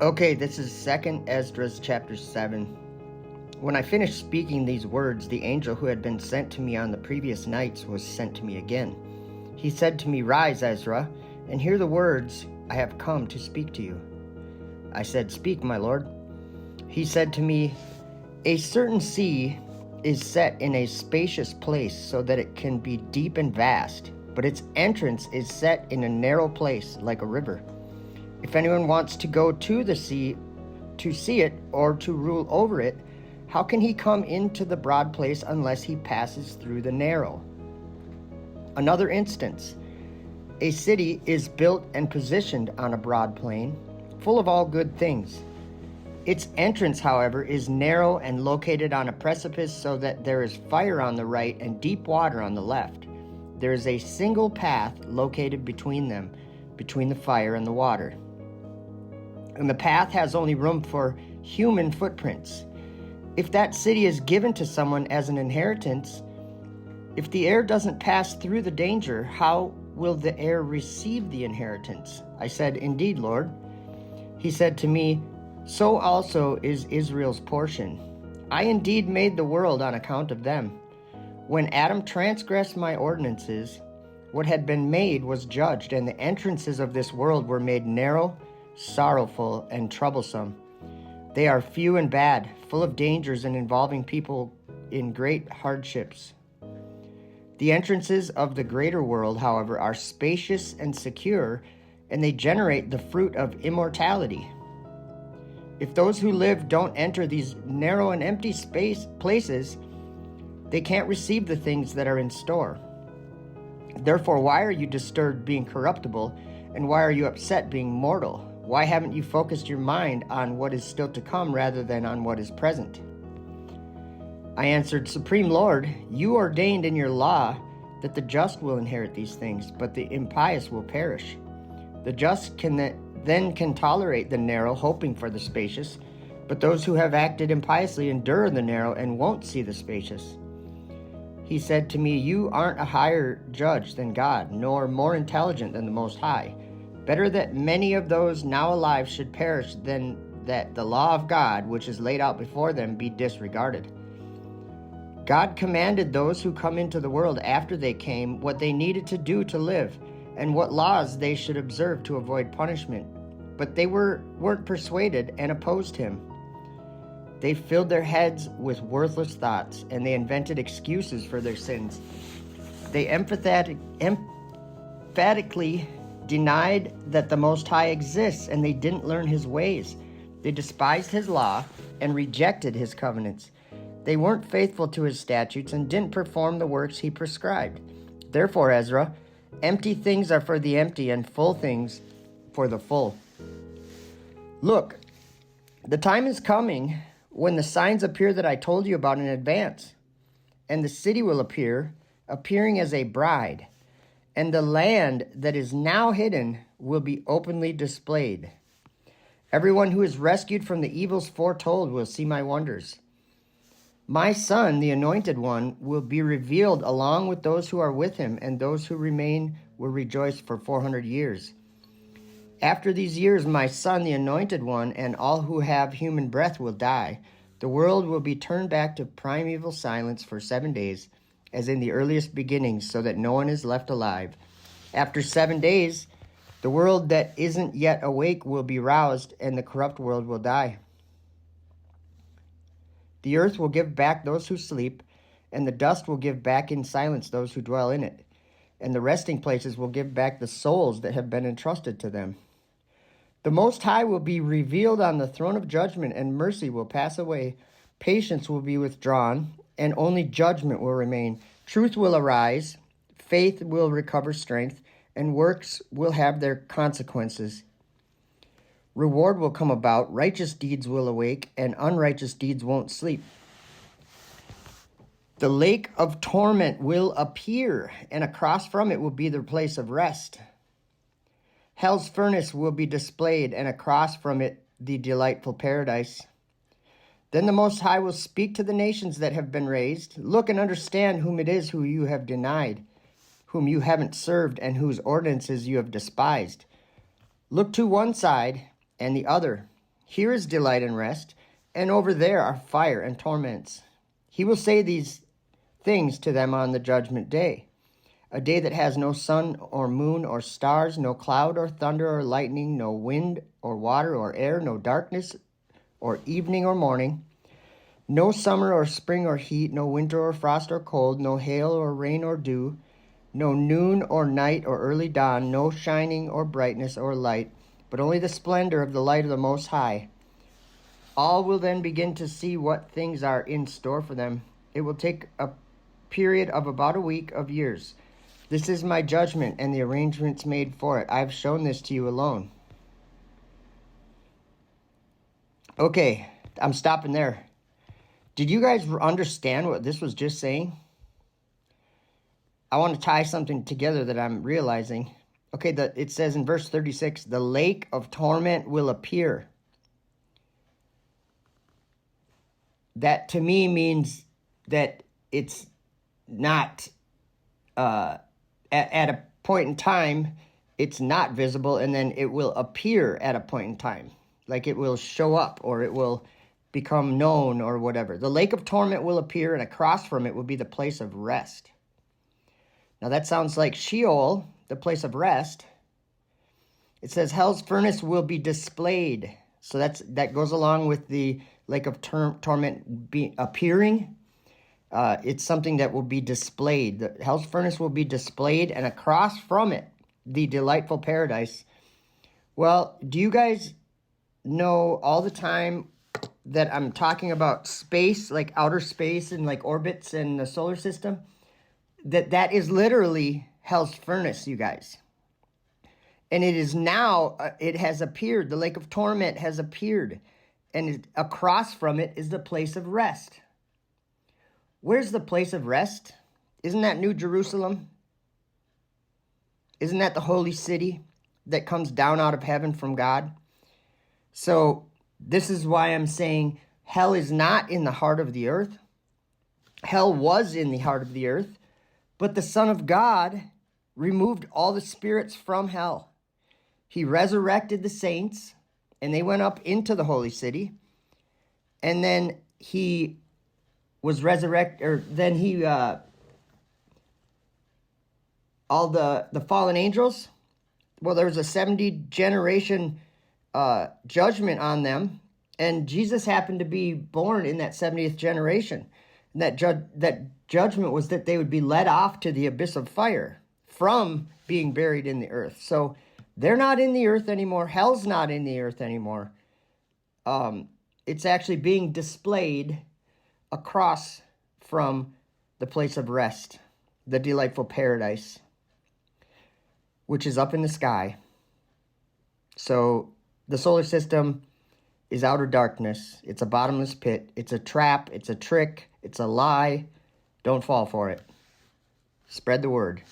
Okay, this is 2nd Esdras chapter 7. When I finished speaking these words, the angel who had been sent to me on the previous nights was sent to me again. He said to me, "Rise, Ezra, and hear the words I have come to speak to you." I said, "Speak, my lord." He said to me, "A certain sea is set in a spacious place so that it can be deep and vast, but its entrance is set in a narrow place like a river. If anyone wants to go to the sea to see it or to rule over it, how can he come into the broad place unless he passes through the narrow?" Another instance, a city is built and positioned on a broad plain, full of all good things. Its entrance, however, is narrow and located on a precipice so that there is fire on the right and deep water on the left. There is a single path located between them, between the fire and the water. And the path has only room for human footprints. If that city is given to someone as an inheritance, if the heir doesn't pass through the danger, how will the heir receive the inheritance? I said, "Indeed, Lord." He said to me, "So also is Israel's portion. I indeed made the world on account of them. When Adam transgressed my ordinances, what had been made was judged, and the entrances of this world were made narrow, sorrowful, and troublesome. They are few and bad, full of dangers and involving people in great hardships. The entrances of the greater world, however, are spacious and secure, and they generate the fruit of immortality. If those who live don't enter these narrow and empty places, they can't receive the things that are in store. Therefore, why are you disturbed being corruptible, and why are you upset being mortal? Why haven't you focused your mind on what is still to come rather than on what is present?" I answered, "Supreme Lord, you ordained in your law that the just will inherit these things, but the impious will perish. The just can tolerate the narrow, hoping for the spacious, but those who have acted impiously endure the narrow and won't see the spacious." He said to me, "You aren't a higher judge than God, nor more intelligent than the Most High. Better that many of those now alive should perish than that the law of God, which is laid out before them, be disregarded. God commanded those who come into the world after they came what they needed to do to live, and what laws they should observe to avoid punishment. But they weren't persuaded and opposed him. They filled their heads with worthless thoughts, and they invented excuses for their sins. They emphatically denied that the Most High exists, and they didn't learn his ways. They despised his law and rejected his covenants. They weren't faithful to his statutes and didn't perform the works he prescribed. Therefore, Ezra, empty things are for the empty, and full things for the full. Look, the time is coming when the signs appear that I told you about in advance, and the city will appear, appearing as a bride, and the land that is now hidden will be openly displayed. Everyone who is rescued from the evils foretold will see my wonders. My son, the Anointed One, will be revealed along with those who are with him, and those who remain will rejoice for 400 years. After these years, my son, the Anointed One, and all who have human breath will die. The world will be turned back to primeval silence for 7 days, as in the earliest beginnings, so that no one is left alive. After 7 days, the world that isn't yet awake will be roused, and the corrupt world will die. The earth will give back those who sleep, and the dust will give back in silence those who dwell in it, and the resting places will give back the souls that have been entrusted to them. The Most High will be revealed on the throne of judgment, and mercy will pass away. Patience will be withdrawn, and only judgment will remain. Truth will arise, faith will recover strength, and works will have their consequences. Reward will come about, righteous deeds will awake, and unrighteous deeds won't sleep. The lake of torment will appear, and across from it will be the place of rest. Hell's furnace will be displayed, and across from it the delightful paradise. Then the Most High will speak to the nations that have been raised. Look and understand whom it is who you have denied, whom you haven't served, and whose ordinances you have despised. Look to one side and the other. Here is delight and rest, and over there are fire and torments. He will say these things to them on the judgment day, a day that has no sun or moon or stars, no cloud or thunder or lightning, no wind or water or air, no darkness or evening or morning, no summer or spring or heat, no winter or frost or cold, no hail or rain or dew, no noon or night or early dawn, no shining or brightness or light, but only the splendor of the light of the Most High. All will then begin to see what things are in store for them. It will take a period of about a week of years. This is my judgment and the arrangements made for it. I have shown this to you alone. Okay, I'm stopping there. Did you guys understand what this was just saying? I want to tie something together that I'm realizing. Okay, it says in verse 36, the lake of torment will appear. That to me means that it's not, at a point in time, it's not visible, and then it will appear at a point in time. Like it will show up, or it will become known, or whatever. The lake of torment will appear, and across from it will be the place of rest. Now that sounds like Sheol, the place of rest. It says hell's furnace will be displayed. So that goes along with the lake of torment appearing. It's something that will be displayed. The hell's furnace will be displayed, and across from it, the delightful paradise. Well, do you guys know all the time that I'm talking about space, like outer space and like orbits and the solar system? That is literally hell's furnace, you guys. And it is now, it has appeared. The lake of torment has appeared. And across from it is the place of rest. Where's the place of rest? Isn't that New Jerusalem? Isn't that the holy city that comes down out of heaven from God? So this is why I'm saying hell is not in the heart of the earth. Hell was in the heart of the earth. But the Son of God removed all the spirits from hell. He resurrected the saints, and they went up into the holy city. And then he was resurrected, or then he, all the fallen angels, well, there was a 70 generation judgment on them. And Jesus happened to be born in that 70th generation. And that judgment was that they would be led off to the abyss of fire from being buried in the earth. So they're not in the earth anymore. Hell's not in the earth anymore. It's actually being displayed across from the place of rest, the delightful paradise, which is up in the sky. So the solar system is outer darkness. It's a bottomless pit. It's a trap. It's a trick. It's a lie. Don't fall for it. Spread the word.